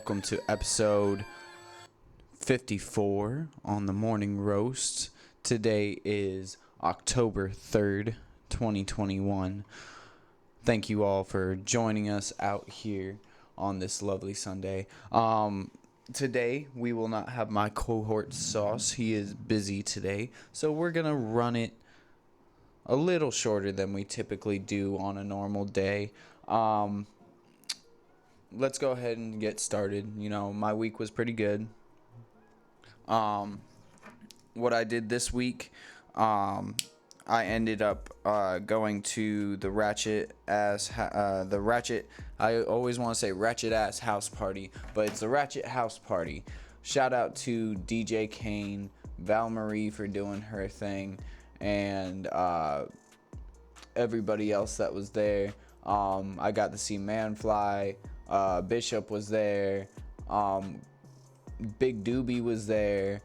welcome to episode 54 on the Morning Roast. Today is October 3rd, 2021. Thank you all for joining us out here on this lovely Sunday. Today we will not have my cohort Sauce. He is busy today, so we're going to run it a little shorter than we typically do on a normal day. Let's go ahead and get started. You know, my week was pretty good. What I did this week, I ended up going to the I always want to say ratchet ass house party, but it's the Ratchet House Party. Shout out to DJ Kane, Val Marie for doing her thing, and everybody else that was there. I got to see Manfly. Bishop was there. Big Doobie was there.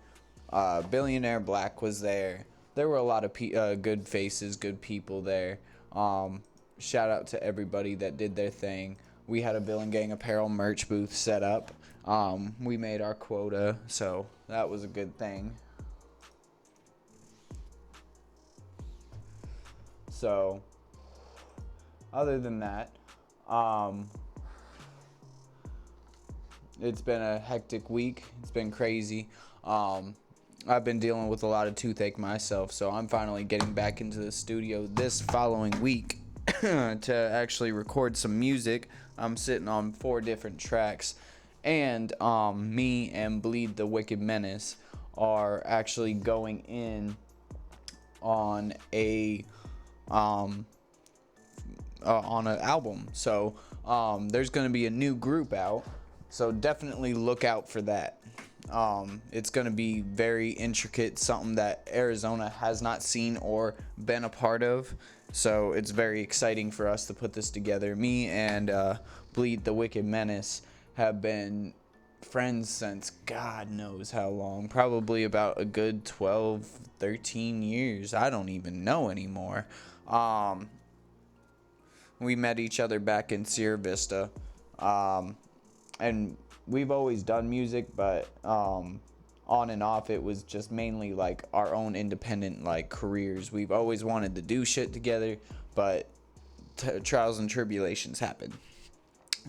Billionaire Black was there. There were a lot of good faces, good people there. Shout out to everybody that did their thing. We had a Bill and Gang Apparel merch booth set up. We made our quota, so that was a good thing. So, other than that, it's been a hectic week. It's been crazy. I've been dealing with a lot of toothache myself, so I'm finally getting back into the studio this following week to actually record some music. I'm sitting on 4 different tracks, and me and Bleed the Wicked Menace are actually going in on an album. So there's going to be a new group out, so definitely look out for that. It's going to be very intricate, something that Arizona has not seen or been a part of, so it's very exciting for us to put this together. Me and Bleed the Wicked Menace have been friends since God knows how long, probably about a good 12, 13 years. I don't even know anymore. We met each other back in Sierra Vista, and we've always done music, but on and off it was just mainly like our own independent like careers. We've always wanted to do shit together, but trials and tribulations happen.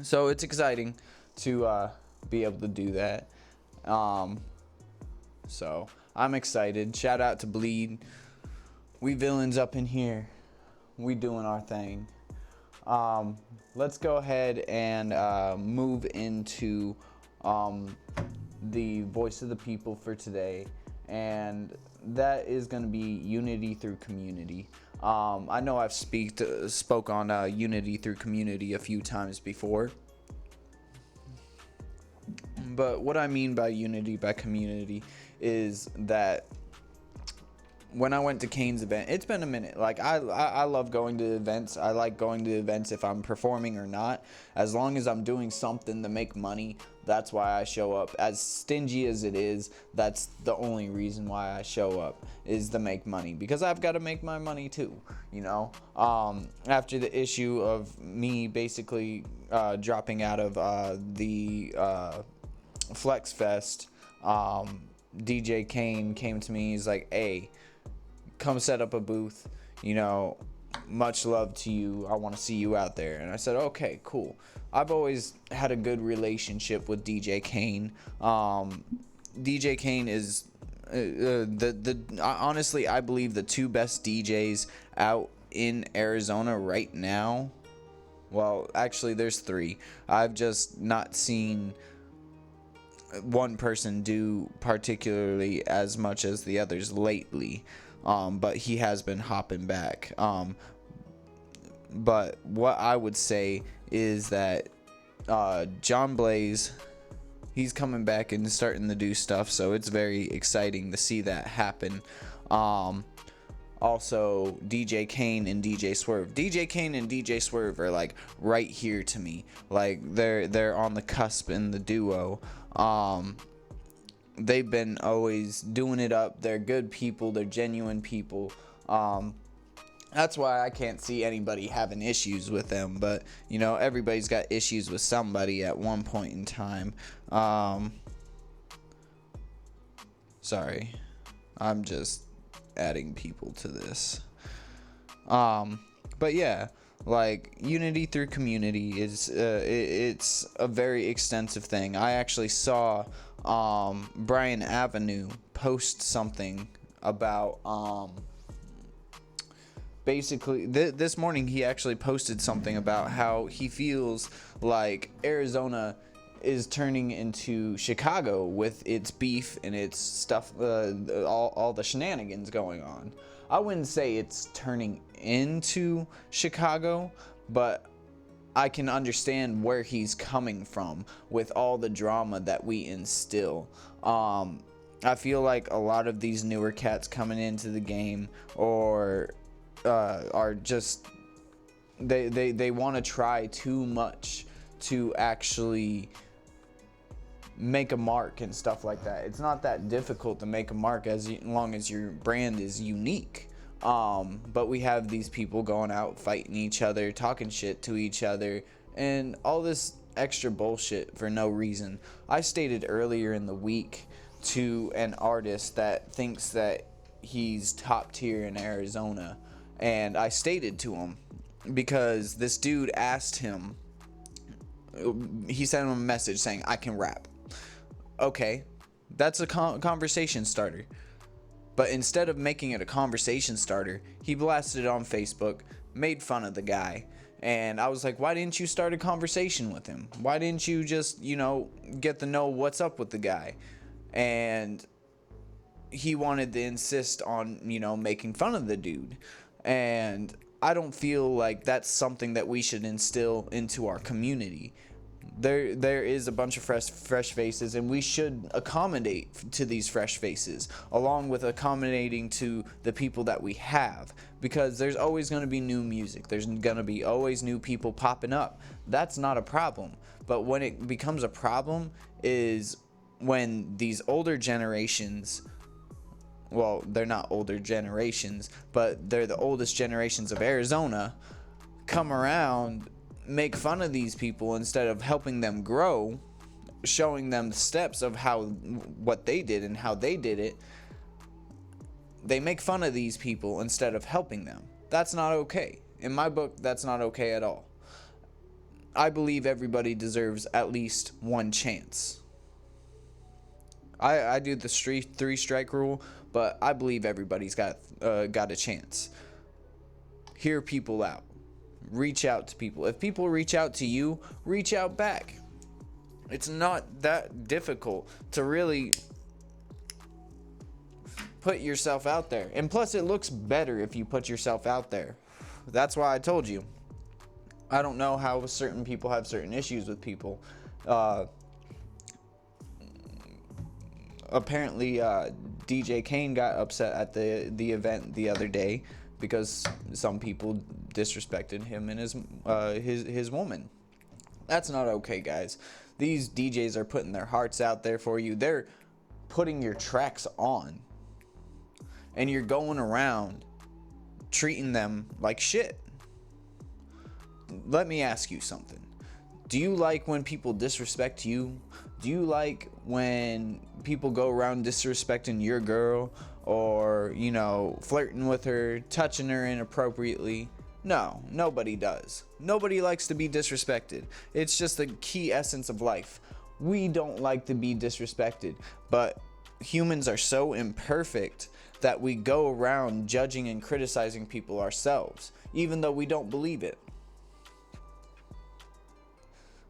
So it's exciting to be able to do that. So I'm excited. Shout out to Bleed. We villains up in here. We doing our thing. Let's go ahead and move into the voice of the people for today, and that is going to be unity through community. I know I've spoke on unity through community a few times before, but what I mean by unity by community is that when I went to Kane's event, it's been a minute. Like, I love going to events. I like going to events if I'm performing or not. As long as I'm doing something to make money, that's why I show up. As stingy as it is, that's the only reason why I show up, is to make money. Because I've got to make my money too, you know. After the issue of me basically dropping out of the Flex Fest, DJ Kane came to me. He's like, hey, come set up a booth, you know, much love to you, I want to see you out there. And I said, okay, cool. I've always had a good relationship with DJ Kane. DJ Kane is honestly, I believe the 2 best DJs out in Arizona right now. Well, actually there's 3. I've just not seen one person do particularly as much as the others lately. But he has been hopping back. But what I would say is that John Blaze, he's coming back and starting to do stuff, so it's very exciting to see that happen. Also, DJ Kane and DJ Swerve. DJ Kane and DJ Swerve are like right here to me. Like they're on the cusp in the duo. They've been always doing it up. They're good people. They're genuine people. That's why I can't see anybody having issues with them. But, you know, everybody's got issues with somebody at one point in time. Sorry. I'm just adding people to this. But yeah, like, unity through community is, it's a very extensive thing. I actually saw, Brian Avenue post something about, basically this morning he actually posted something about how he feels like Arizona is turning into Chicago with its beef and its stuff, all the shenanigans going on. I wouldn't say it's turning into Chicago, but I can understand where he's coming from with all the drama that we instill. I feel like a lot of these newer cats coming into the game or are just they want to try too much to actually make a mark and stuff like that. It's not that difficult to make a mark as long as your brand is unique. But we have these people going out fighting each other, talking shit to each other, and all this extra bullshit for no reason. I stated earlier in the week to an artist that thinks that he's top tier in Arizona, and I stated to him because this dude asked him, he sent him a message saying, I can rap. Okay, that's a conversation starter. But instead of making it a conversation starter, he blasted it on Facebook, made fun of the guy. And I was like, why didn't you start a conversation with him? Why didn't you just, get to know what's up with the guy? And he wanted to insist on, making fun of the dude. And I don't feel like that's something that we should instill into our community. There is a bunch of fresh faces, and we should accommodate to these fresh faces, along with accommodating to the people that we have, because there's always going to be new music. There's going to be always new people popping up. That's not a problem. But when it becomes a problem is when these older generations, well, they're not older generations, but they're the oldest generations of Arizona, come around, make fun of these people instead of helping them grow, showing them the steps of what they did and how they did it. They make fun of these people instead of helping them. That's not okay. In my book, that's not okay at all. I believe everybody deserves at least one chance. I do the 3-strike rule, but I believe everybody's got a chance. Hear people out. Reach out to people. If people reach out to you, reach out back. It's not that difficult to really put yourself out there. And plus, it looks better if you put yourself out there. That's why I told you. I don't know how certain people have certain issues with people. Apparently, DJ Kane got upset at the event the other day because some people disrespected him and his woman. That's not okay, guys. These DJs are putting their hearts out there for you. They're putting your tracks on, and you're going around treating them like shit. Let me ask you something. Do you like when people disrespect you? Do you like when people go around disrespecting your girl or, flirting with her, touching her inappropriately? No, nobody does. Nobody likes to be disrespected. It's just the key essence of life. We don't like to be disrespected, but humans are so imperfect that we go around judging and criticizing people ourselves, even though we don't believe it.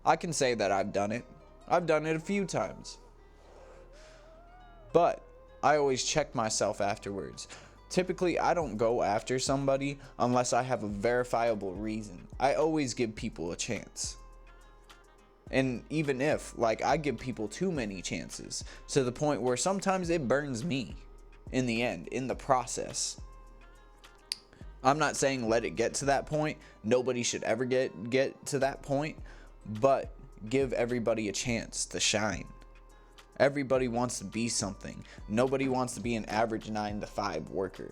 I can say that I've done it. I've done it a few times. But I always check myself afterwards. Typically, I don't go after somebody unless I have a verifiable reason. I always give people a chance. And even if, I give people too many chances, to the point where sometimes it burns me in the end, in the process. I'm not saying let it get to that point. Nobody should ever get to that point. But give everybody a chance to shine. Everybody wants to be something. Nobody wants to be an average 9-to-5 worker.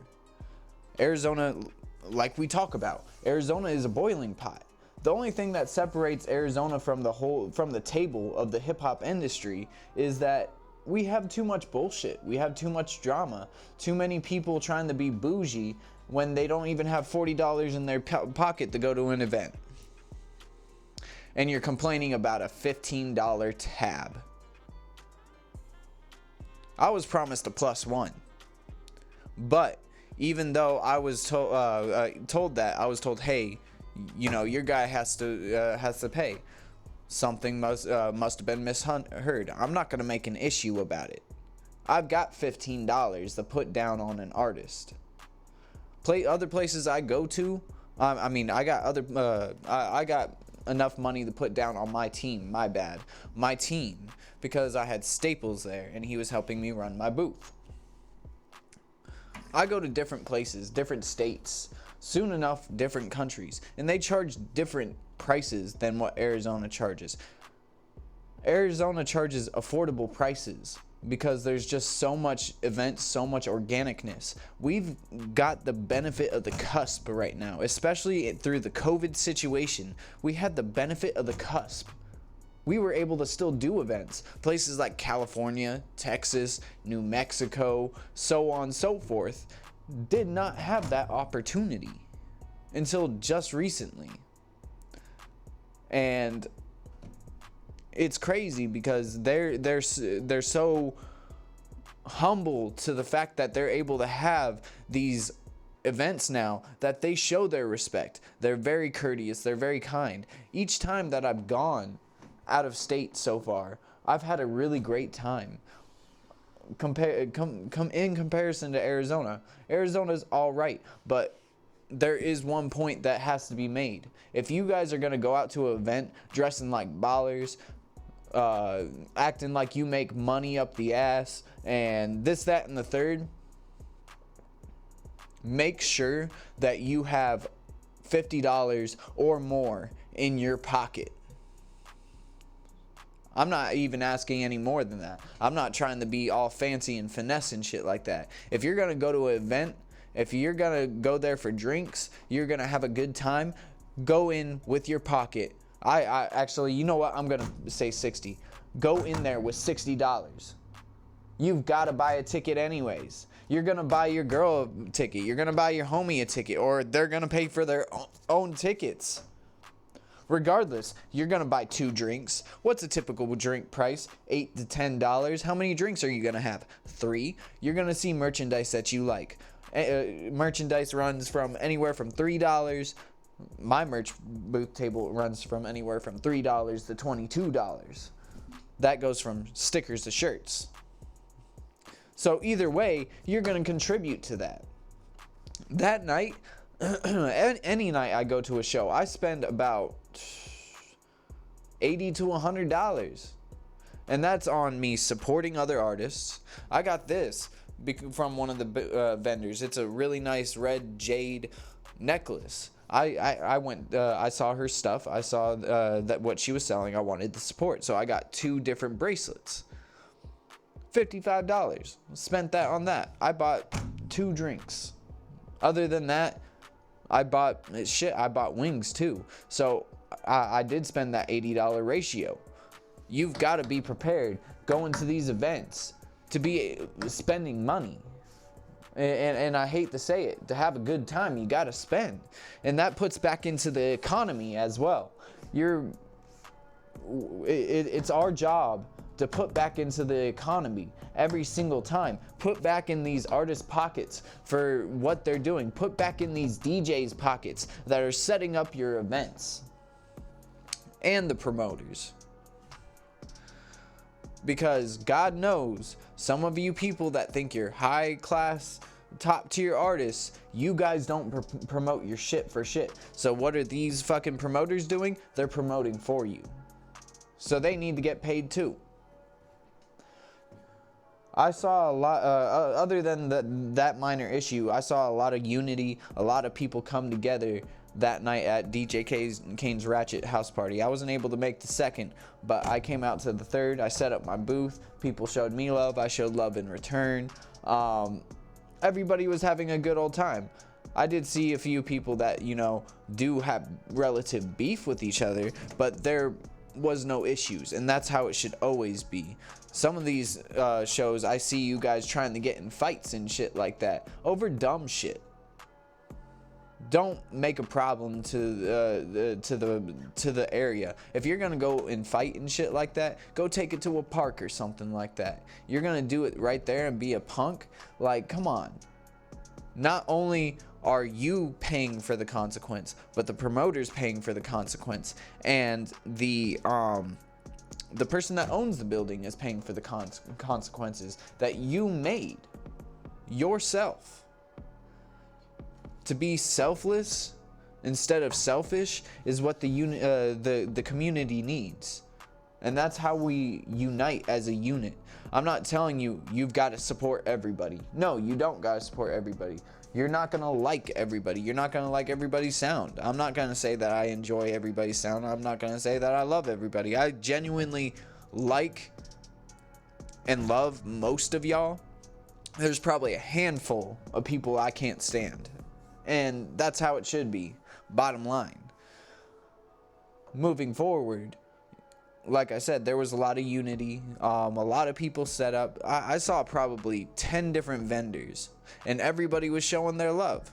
Arizona like we talk about, Arizona is a boiling pot. The only thing that separates Arizona from the table of the hip hop industry is that we have too much bullshit. We have too much drama. Too many people trying to be bougie when they don't even have $40 in their pocket to go to an event. And you're complaining about a $15 tab. I was promised a +1. But even though I was told that, I was told, hey, you know, your guy has to pay. Something must have been misheard. I'm not gonna make an issue about it. I've got $15 to put down on an artist. Other places I go to, I got enough money to put down on my team. My team, because I had Staples there and he was helping me run my booth. I go to different places, different states, soon enough different countries, and they charge different prices than what Arizona charges. Arizona charges affordable prices because there's just so much events, so much organicness. We've got the benefit of the cusp right now, especially through the COVID situation. We had the benefit of the cusp. We were able to still do events. Places like California, Texas, New Mexico, so on and so forth, did not have that opportunity until just recently. And it's crazy because they're so humble to the fact that they're able to have these events now that they show their respect. They're very courteous, they're very kind. Each time that I've gone out of state so far, I've had a really great time. In comparison to Arizona, Arizona's all right, but there is one point that has to be made. If you guys are gonna go out to an event dressing like ballers, acting like you make money up the ass, and this, that, and the third, make sure that you have $50 or more in your pocket. I'm not even asking any more than that. I'm not trying to be all fancy and finesse and shit like that. If you're going to go to an event, if you're going to go there for drinks, you're going to have a good time, go in with your pocket. I actually, you know what? I'm going to say 60. Go in there with $60. You've got to buy a ticket anyways. You're going to buy your girl a ticket. You're going to buy your homie a ticket, or they're going to pay for their own tickets. Regardless, you're going to buy 2 drinks. What's a typical drink price? $8 to $10. How many drinks are you going to have? 3. You're going to see merchandise that you like. Merchandise runs from anywhere from $3. My merch booth table runs from anywhere from $3 to $22. That goes from stickers to shirts. So either way, you're going to contribute to that. That night, any night I go to a show, I spend about $80 to $100, and that's on me supporting other artists. I got this from one of the vendors. It's a really nice red jade necklace. I went, I saw her stuff. I saw that what she was selling. I wanted to support, so I got 2 different bracelets. $55. Spent that on that. I bought 2 drinks. Other than that, I bought wings too. So I did spend that $80 ratio. You've got to be prepared going to these events to be spending money. And I hate to say it, to have a good time, you got to spend. And that puts back into the economy as well. It's our job to put back into the economy every single time. Put back in these artists' pockets for what they're doing. Put back in these DJs' pockets that are setting up your events. And the promoters. Because God knows, some of you people that think you're high class, top tier artists, you guys don't promote your shit for shit. So what are these fucking promoters doing? They're promoting for you. So they need to get paid too. I saw a lot, other than that minor issue, I saw a lot of unity, a lot of people come together that night at DJ Kane's Ratchet house party. I wasn't able to make the second, but I came out to the third. I set up my booth. People showed me love. I showed love in return. Everybody was having a good old time. I did see a few people that, you know, do have relative beef with each other, but there was no issues, and that's how it should always be. Some of these shows, I see you guys trying to get in fights and shit like that over dumb shit. Don't make a problem to the area. If you're gonna go and fight and shit like that, go take it to a park or something like that. You're gonna do it right there and be a punk? Like, come on. Not only are you paying for the consequence, but the promoter's paying for the consequence, and the person that owns the building is paying for the consequences that you made yourself. To be selfless instead of selfish is what the community needs, and that's how we unite as a unit. I'm not telling you you've got to support everybody. No, you don't got to support everybody. You're not gonna like everybody. You're not gonna like everybody's sound. I'm not gonna say that I enjoy everybody's sound. I'm not gonna say that I love everybody. I genuinely like and love most of y'all. There's probably a handful of people I can't stand, and that's how it should be. Bottom line. Moving forward, like I said, there was a lot of unity. A lot of people set up. I saw probably 10 different vendors, and everybody was showing their love.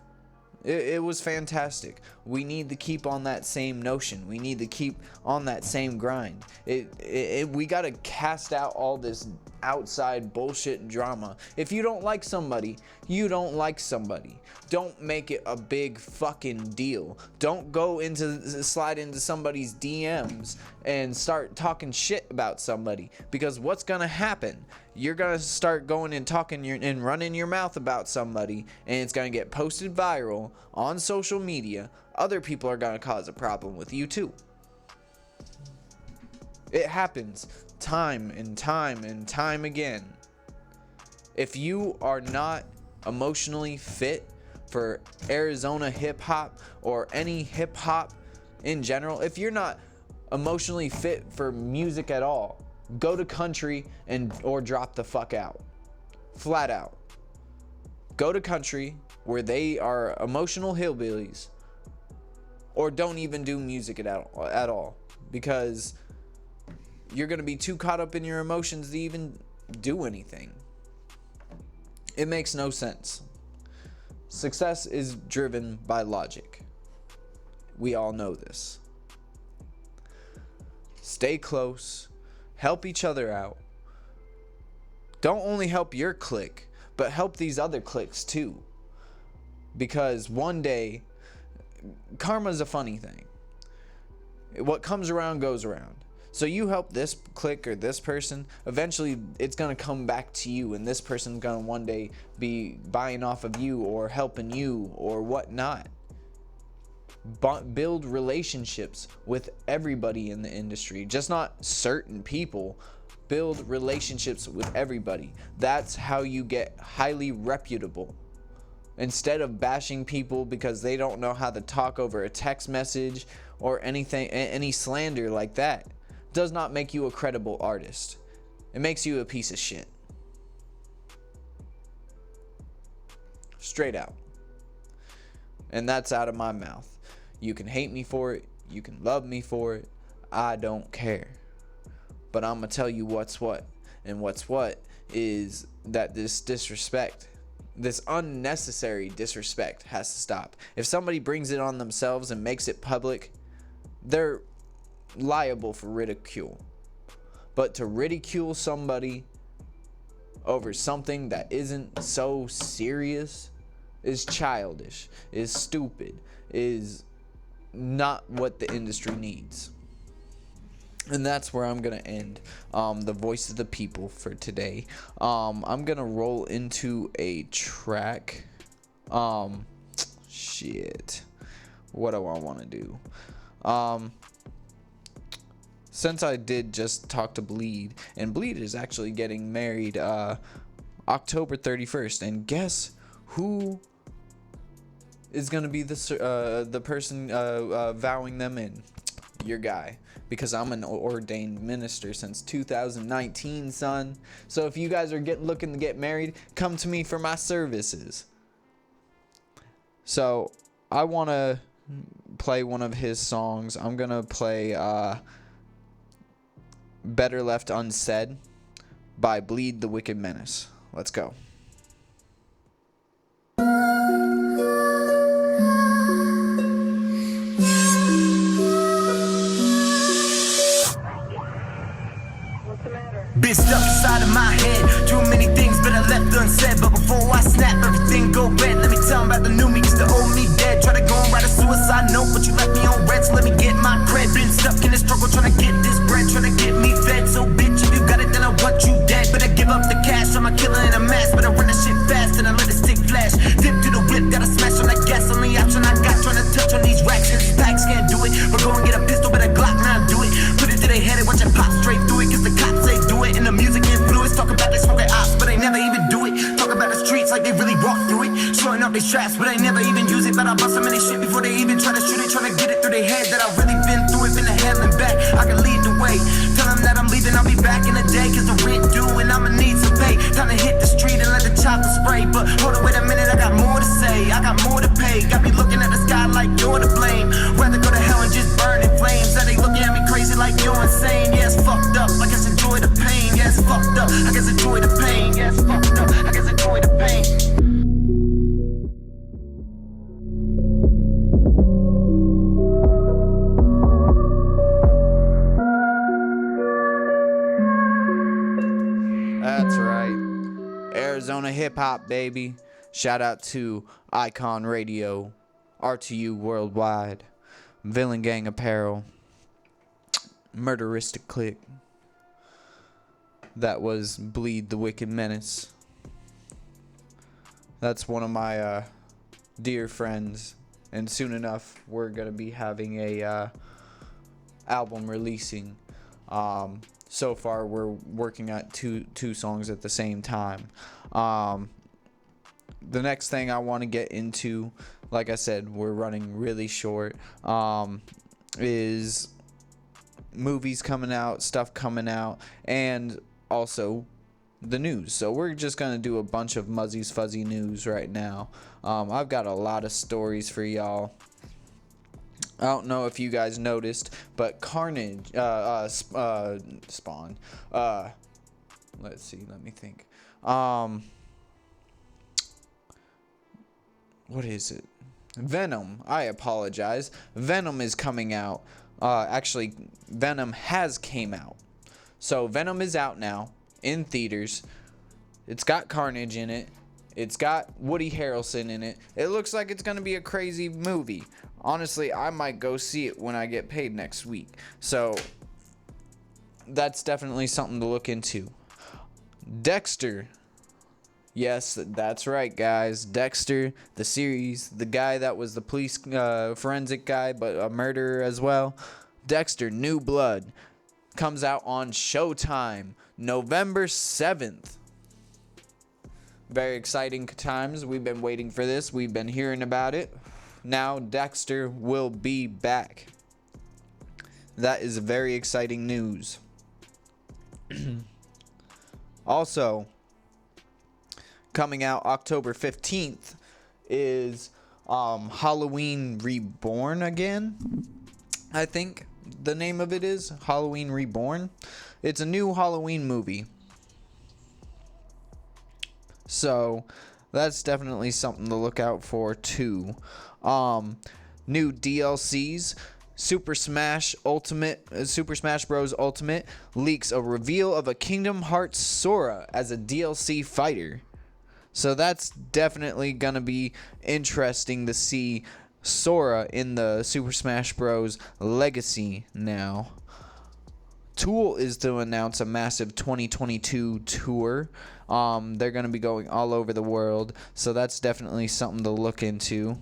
It was fantastic. We need to keep on that same notion. We need to keep on that same grind. We got to cast out all this outside bullshit and drama. If you don't like somebody, you don't like somebody. Don't make it a big fucking deal. Don't slide into somebody's DMs and start talking shit about somebody, because what's gonna happen? You're gonna start going and talking and running your mouth about somebody, and it's gonna get posted viral on social media. Other people are gonna cause a problem with you too. It happens time and time and time again. If you are not emotionally fit for Arizona hip hop or any hip hop in general, if you're not emotionally fit for music at all, go to country or drop the fuck out. Flat out. Go to country where they are emotional hillbillies, or don't even do music at all, because you're going to be too caught up in your emotions to even do anything. It makes no sense. Success is driven by logic. We all know this. Stay close. Help each other out. Don't only help your clique, but help these other cliques too. Because one day, karma's a funny thing. What comes around goes around. So you help this clique or this person, eventually it's going to come back to you, and this person's going to one day be buying off of you or helping you or whatnot. Build relationships with everybody in the industry, just not certain people. Build relationships with everybody. That's how you get highly reputable. Instead of bashing people because they don't know how to talk over a text message or anything, any slander like that, does not make you a credible artist. It makes you a piece of shit. Straight out. And that's out of my mouth. You can hate me for it. You can love me for it. I don't care. But I'm going to tell you what's what. And what's what is that this disrespect, this unnecessary disrespect, has to stop. If somebody brings it on themselves and makes it public, they're liable for ridicule. But to ridicule somebody over something that isn't so serious is childish, is stupid, is not what the industry needs. And that's where I'm gonna end the voice of the people for today. I'm gonna roll into a track. Shit, what do I want to do? Since I did just talk to Bleed, and Bleed is actually getting married October 31st, and guess who is gonna be the person vowing them in? Your guy, because I'm an ordained minister since 2019, son. So if you guys are looking to get married, come to me for my services. So I want to play one of his songs. I'm going to play Better Left Unsaid by Bleed the Wicked Menace. Let's go. Been stuck inside of my head. Too many things but I left unsaid. But before I snap, everything go red. Let me tell 'em about the new me, cause the old me dead. Try to go and write a suicide note, but you left me on red, so let me get my cred. Been stuck in the struggle trying to get this bread, trying to get me fed. So bitch, if you got it, then I want you dead. But I give up the cash, I'm a killer in a mask. But I run that shit fast and I let the stick flash. Dip to the whip, gotta smash on that gas. Only option I got, trying to touch on these racks. Cause these packs can't do it. But go and get a pistol, but a Glock now do it. Put it to their head and watch it pop straight through it. Cause the cops say do it. And the music influence, talk about they smoke at ops, but they never even do it. Talk about the streets like they really walk through it. Showing up they straps, but they never even use it. But I bust them in their shit before they even try to shoot it. Trying to get it through their head that I really been through it. Been to hell and back, I can lead the way. Tell them that I'm leaving, I'll be back in a day. Cause the rent due and I'ma need some pay. Time to hit the street and let the chopper spray. But hold on, wait a minute, I got more to say. I got more to pay. Got me looking at the sky like you're to blame. Rather go to hell and just burn in flames. That they looking at me crazy like you're insane. Yeah, it's fucked up, I guess enjoy the pain. Yeah, it's fucked up, I guess enjoy the pain. Yeah, it's fucked up, I guess enjoy the pain. That's right. Arizona hip hop, baby. Shout out to Icon Radio, RTU Worldwide, Villain Gang Apparel, Murderistic Click. That was Bleed the Wicked Menace. That's one of my dear friends, and soon enough we're gonna be having a album releasing. So far we're working at two songs at the same time. The next thing I want to get into, like I said, we're running really short, is movies coming out, stuff coming out, and also the news. So we're just gonna do a bunch of Muzzy's Fuzzy news right now. I've got a lot of stories for y'all. I don't know if you guys noticed, but Carnage, Spawn, let's see, let me think. What is it? Venom. I apologize. Venom is coming out. Actually, Venom has came out. So Venom is out now in theaters. It's got Carnage in it. It's got Woody Harrelson in it. It looks like it's going to be a crazy movie. Honestly, I might go see it when I get paid next week. So that's definitely something to look into. Dexter. Yes, that's right, guys. Dexter, the series, the guy that was the police forensic guy, but a murderer as well. Dexter, New Blood, comes out on Showtime, November 7th. Very exciting times. We've been waiting for this. We've been hearing about it. Now Dexter will be back. That is very exciting news. Also, coming out October 15th is Halloween Reborn again. I think the name of it is Halloween Reborn. It's a new Halloween movie. So that's definitely something to look out for too. New DLCs. Super Smash Bros. Ultimate leaks a reveal of a Kingdom Hearts Sora as a DLC fighter. So that's definitely gonna be interesting to see Sora in the Super Smash Bros. Legacy now. Tool is to announce a massive 2022 tour. They're gonna be going all over the world, so that's definitely something to look into.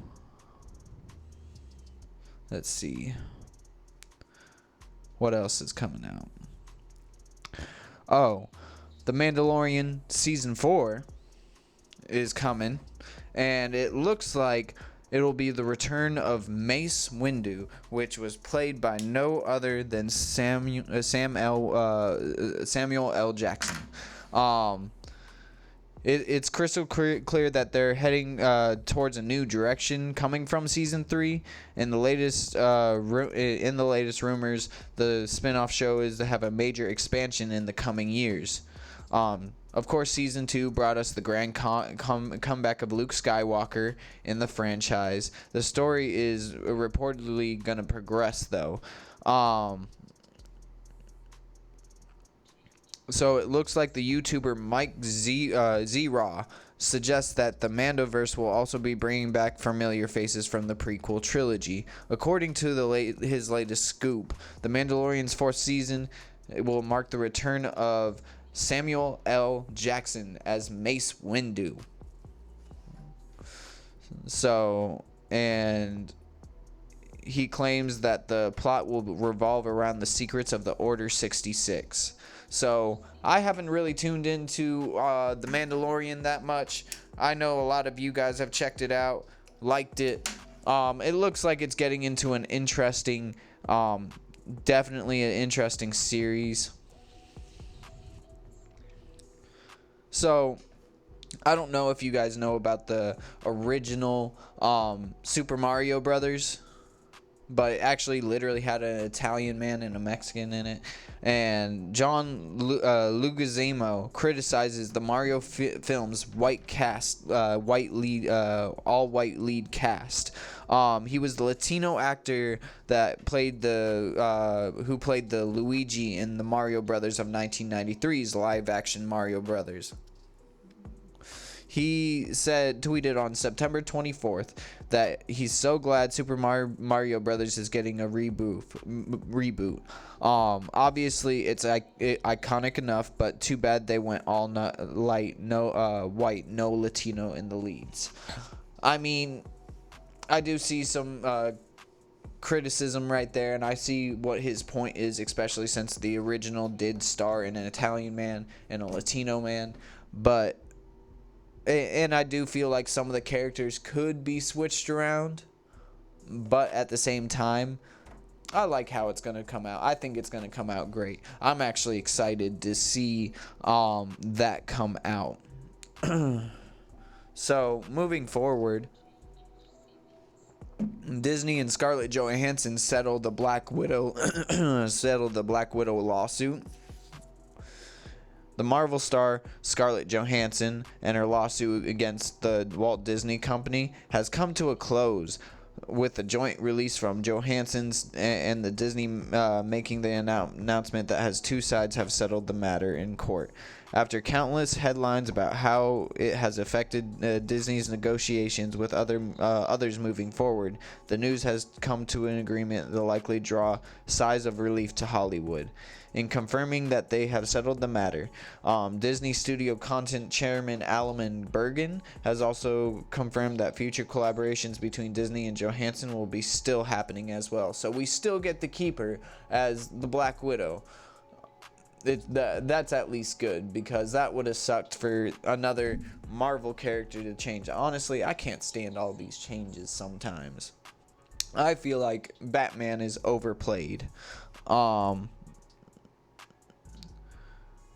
Let's see. What else is coming out? Oh, The Mandalorian Season 4 is coming, and it looks like it'll be the return of Mace Windu, which was played by no other than Samuel L. Jackson. it's crystal clear that they're heading towards a new direction coming from season 3. In the latest rumors, the spin-off show is to have a major expansion in the coming years. Of course, season 2 brought us the grand comeback of Luke Skywalker in the franchise. The story is reportedly going to progress, though. So it looks like the YouTuber Mike Z-Raw suggests that the Mandoverse will also be bringing back familiar faces from the prequel trilogy. According to his latest scoop, The Mandalorian's 4th season will mark the return of Samuel L. Jackson as Mace Windu. So, and he claims that the plot will revolve around the secrets of the Order 66. So, I haven't really tuned into The Mandalorian that much. I know a lot of you guys have checked it out, liked it. It looks like it's getting into an interesting, definitely an interesting series. So, I don't know if you guys know about the original Super Mario Brothers, but it actually literally had an Italian man and a Mexican in it. And John Leguizamo criticizes the Mario film's white cast, all white lead cast. He was the Latino actor that played who played the Luigi in the Mario Brothers of 1993's live-action Mario Brothers. He tweeted on September 24th that he's so glad Super Mario Brothers is getting a reboot. Obviously, it's iconic enough, but too bad they went all white, no Latino in the leads. I mean, I do see some criticism right there, and I see what his point is, especially since the original did star in an Italian man and a Latino man, and I do feel like some of the characters could be switched around, but at the same time, I like how it's going to come out. I think it's going to come out great. I'm actually excited to see that come out. So, moving forward, Disney and Scarlett Johansson settled the Black Widow lawsuit. The Marvel star Scarlett Johansson and her lawsuit against the Walt Disney Company has come to a close, with a joint release from Johansson's and the Disney making the announcement that has two sides have settled the matter in court. After countless headlines about how it has affected Disney's negotiations with others moving forward, the news has come to an agreement that will likely draw sighs of relief to Hollywood. In confirming that they have settled the matter, Disney Studio Content Chairman Alan Bergen has also confirmed that future collaborations between Disney and Johansson will be still happening as well. So we still get to keep her as the Black Widow. That's at least good, because that would have sucked for another Marvel character to change. Honestly, I can't stand all these changes sometimes. I feel like Batman is overplayed.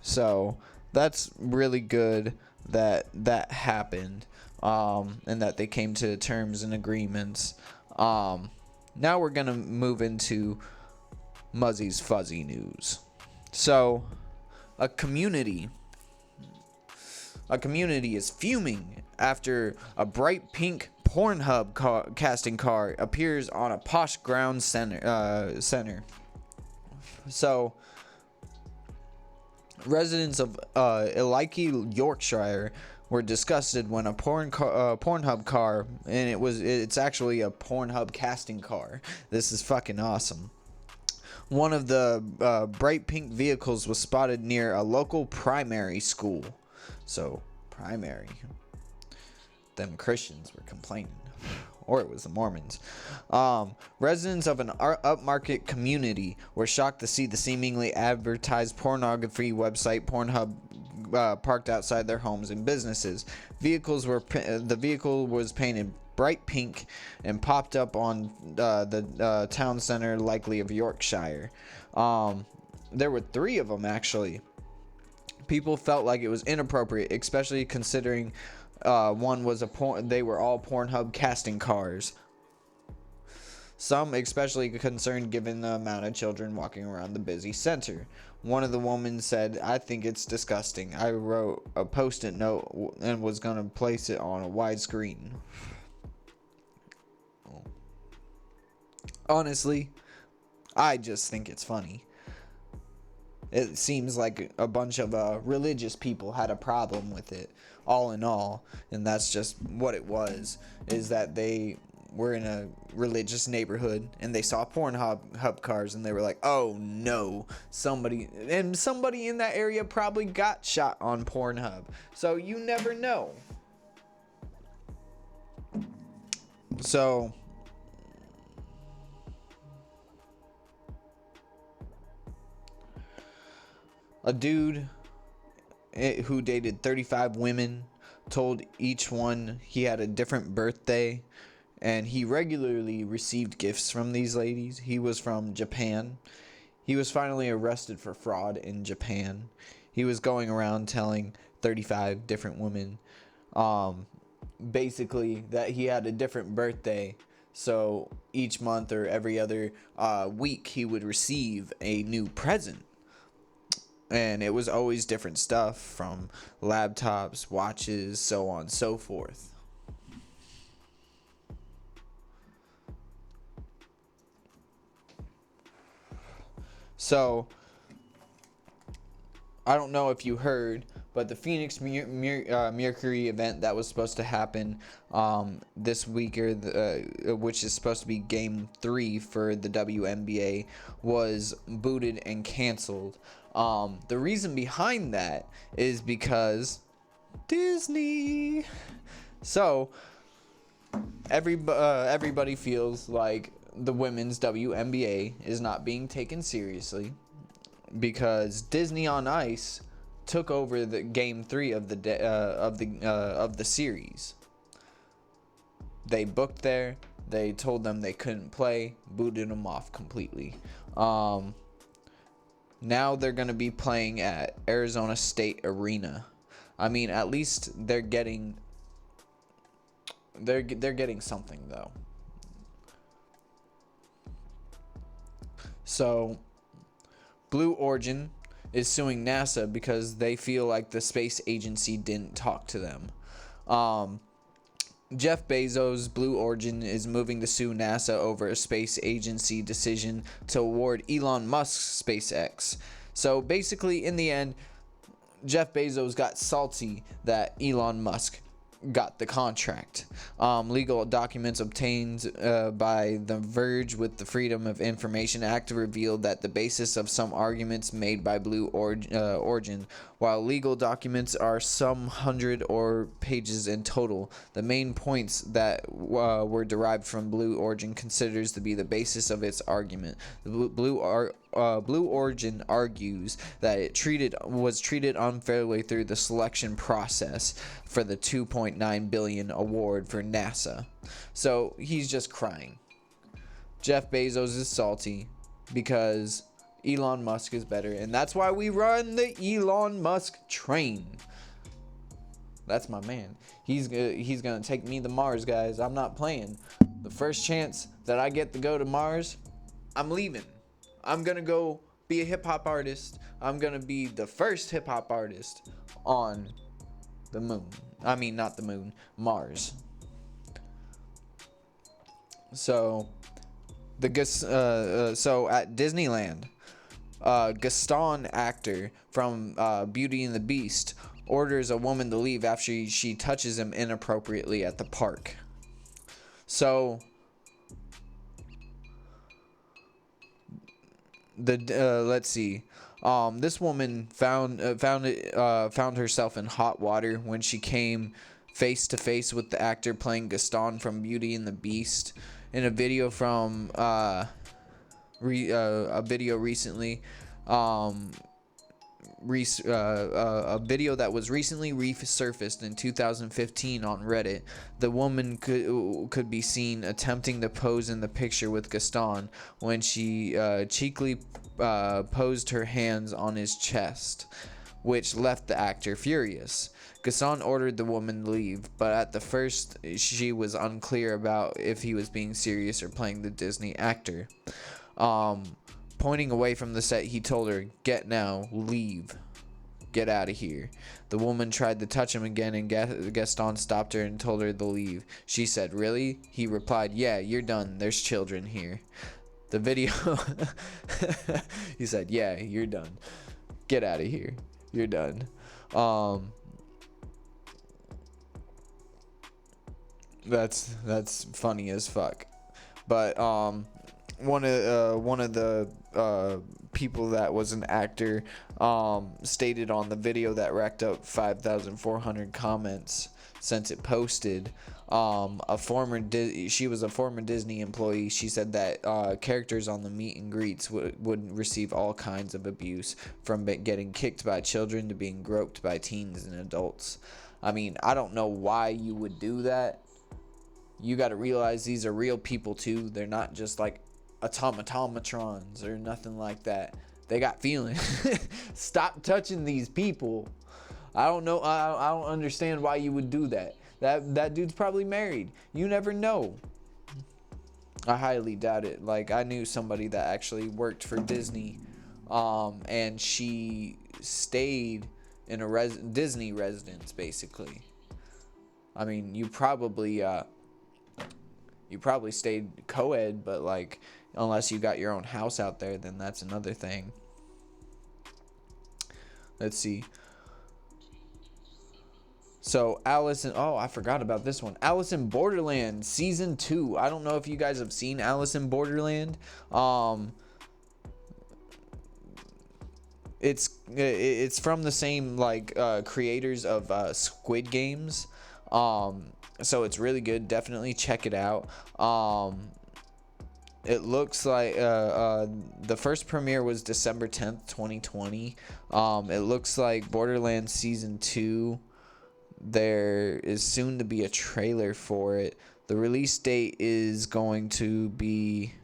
So that's really good that happened, and that they came to terms and agreements. Now we're gonna move into Muzzy's Fuzzy News. So, a community is fuming after a bright pink Pornhub casting car appears on a posh ground center. So, residents of Iliki, Yorkshire, were disgusted when a Pornhub car, and it's actually a Pornhub casting car. This is fucking awesome. One of the bright pink vehicles was spotted near a local primary school. So, primary. Them Christians were complaining. Or it was the Mormons. Residents of an upmarket community were shocked to see the seemingly advertised pornography website Pornhub parked outside their homes and businesses. The vehicle was painted bright pink and popped up on the town center, likely of Yorkshire. There were 3 of them actually. People felt like it was inappropriate, especially considering one was they were all Pornhub casting cars. Some especially concerned given the amount of children walking around the busy center. One of the women said, "I think it's disgusting. I wrote a post-it note and was going to place it on a wide screen." Honestly, I just think it's funny. It seems like a bunch of religious people had a problem with it, all in all, and that's just what it was, is that they were in a religious neighborhood and they saw Pornhub cars and they were like, "Oh no, somebody in that area probably got shot on Pornhub." So you never know. So a dude who dated 35 women told each one he had a different birthday, and he regularly received gifts from these ladies. He was from Japan. He was finally arrested for fraud in Japan. He was going around telling 35 different women basically that he had a different birthday, so each month or every other week he would receive a new present. And it was always different stuff, from laptops, watches, so on and so forth. So, I don't know if you heard, but the Phoenix Mercury event that was supposed to happen this week, which is supposed to be Game 3 for the WNBA, was booted and canceled. The reason behind that is because Disney. So everybody feels like the women's WNBA is not being taken seriously because Disney on Ice took over the Game 3 of the series. They booked there. They told them they couldn't play, booted them off completely. Now they're going to be playing at Arizona State Arena. I mean, at least they're getting something though. So, Blue Origin is suing NASA because they feel like the space agency didn't talk to them. Jeff Bezos' Blue Origin is moving to sue NASA over a space agency decision to award Elon Musk's SpaceX. So basically, in the end, Jeff Bezos got salty that Elon Musk got the contract. Legal documents obtained by The Verge with the Freedom of Information Act revealed that the basis of some arguments made by Blue Origin, while legal documents are some hundred or pages in total, the main points that were derived from Blue Origin considers to be the basis of its argument. Blue Origin argues that it was treated unfairly through the selection process for the $2.9 billion award for NASA. So he's just crying. Jeff Bezos is salty because Elon Musk is better, and that's why we run the Elon Musk train. That's my man. He's gonna take me to Mars, guys. I'm not playing. The first chance that I get to go to Mars, I'm leaving. I'm gonna go be a hip-hop artist. I'm gonna be the first hip-hop artist on the moon. I mean, not the moon, Mars. So so at Disneyland, Gaston, actor from Beauty and the Beast, orders a woman to leave after she touches him inappropriately at the park. So let's see. This woman found herself in hot water when she came face to face with the actor playing Gaston from Beauty and the Beast. In a video from a video recently, a video that was recently resurfaced in 2015 on Reddit, the woman could be seen attempting to pose in the picture with Gaston when she cheekily posed her hands on his chest. which left the actor furious. Gaston ordered the woman to leave, but at the first she was unclear about if he was being serious or playing the Disney actor. Pointing away from the set, he told her, "Get now, leave. Get out of here." The woman tried to touch him again, and Gaston stopped her and told her to leave. She said, "Really?" He replied, "Yeah, you're done. There's children here." The video he said, "Yeah, you're done. Get out of here. You're done." That's funny as fuck. But one of the people that was an actor stated on the video that racked up 5,400 comments since it posted. She was a former Disney employee. She said that characters on the meet and greets would receive all kinds of abuse, from getting kicked by children to being groped by teens and adults. I mean, I don't know why you would do that. You got to realize these are real people too. They're not just like automatrons or nothing like that. They got feelings. Stop touching these people. I don't know. I don't understand why you would do that. That dude's probably married. You never know. I highly doubt it. Like, I knew somebody that actually worked for Disney, and she stayed in a Disney residence, basically. I mean, you probably stayed co-ed, but like, unless you got your own house out there, then that's another thing. Let's see. So Alice in, oh, I forgot about this one. Alice in Borderland season 2. I don't know if you guys have seen Alice in Borderland. It's from the same creators of Squid Games. So it's really good. Definitely check it out. It looks like the first premiere was December 10th, 2020. It looks like Borderlands Season 2, there is soon to be a trailer for it. The release date is going to be,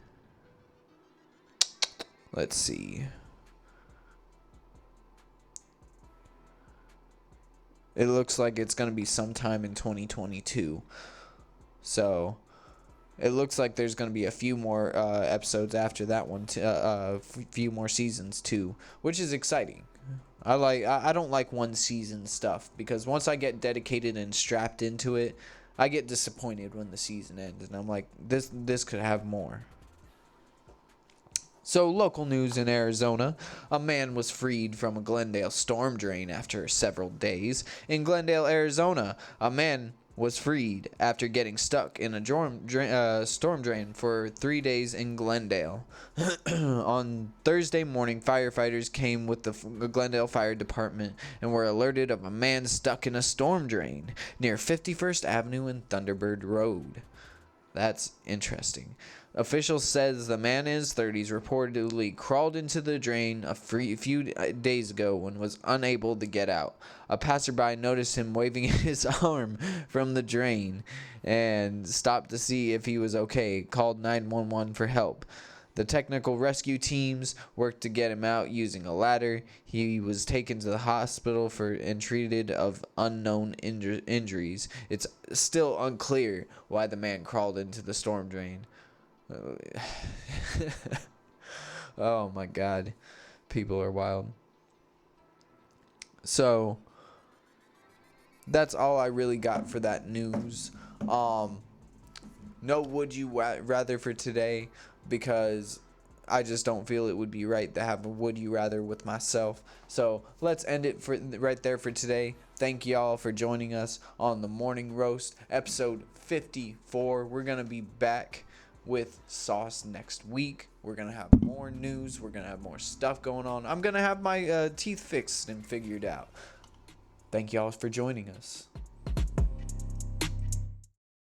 let's see. It looks like it's going to be sometime in 2022. So it looks like there's going to be a few more episodes after that one, a few more seasons too, which is exciting. I don't like one season stuff, because once I get dedicated and strapped into it, I get disappointed when the season ends, and I'm like, this could have more. So, local news in Arizona. A man was freed from a Glendale storm drain after several days. In Glendale, Arizona, a man was freed after getting stuck in a storm drain for 3 days in Glendale. On Thursday morning, firefighters came with the Glendale Fire Department and were alerted of a man stuck in a storm drain near 51st Avenue and Thunderbird Road. That's interesting. Officials says the man in his 30s reportedly crawled into the drain a few days ago and was unable to get out. A passerby noticed him waving his arm from the drain and stopped to see if he was okay, called 911 for help. The technical rescue teams worked to get him out using a ladder. He was taken to the hospital and treated of unknown injuries. It's still unclear why the man crawled into the storm drain. Oh my God, people are wild. So that's all I really got for that news. No would you rather for today, because I just don't feel it would be right to have a would you rather with myself. So let's end it right there for today. Thank y'all for joining us on the Morning Roast, episode 54. We're gonna be back with Sauce next week. We're gonna have more news. We're gonna have more stuff going on. I'm gonna have my teeth fixed and figured out. Thank y'all for joining us.